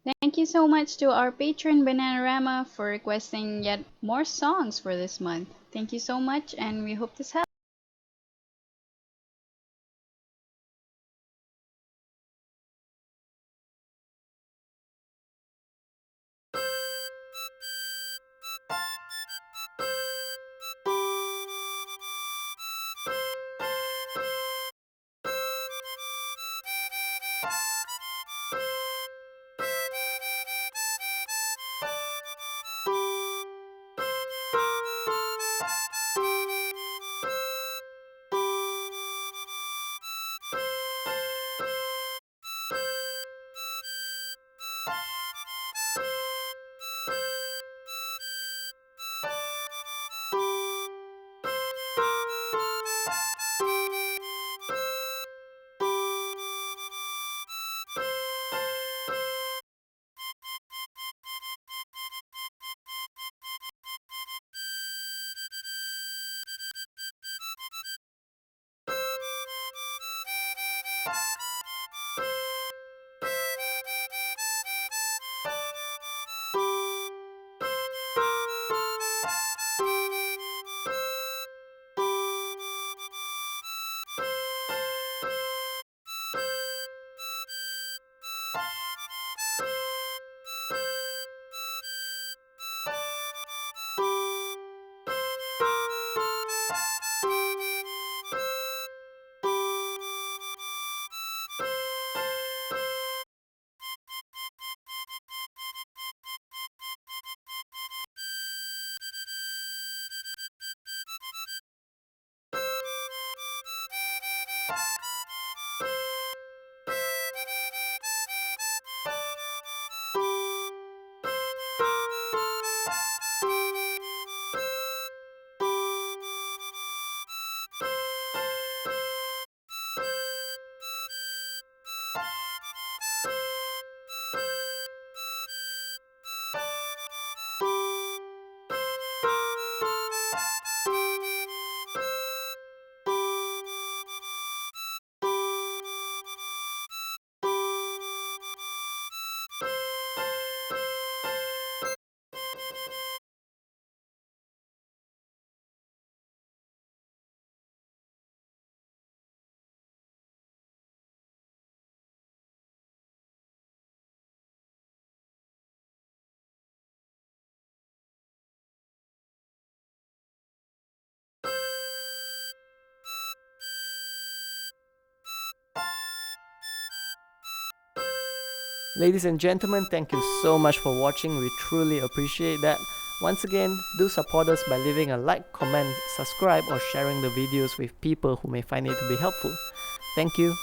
Thank you so much to our patron Bananarama for requesting yet more songs for this month. Thank you so much, and we hope this helps. Ladies and gentlemen, thank you so much for watching. We truly appreciate that. Once again, do support us by leaving a like, comment, subscribe, or sharing the videos with people who may find it to be helpful. Thank you.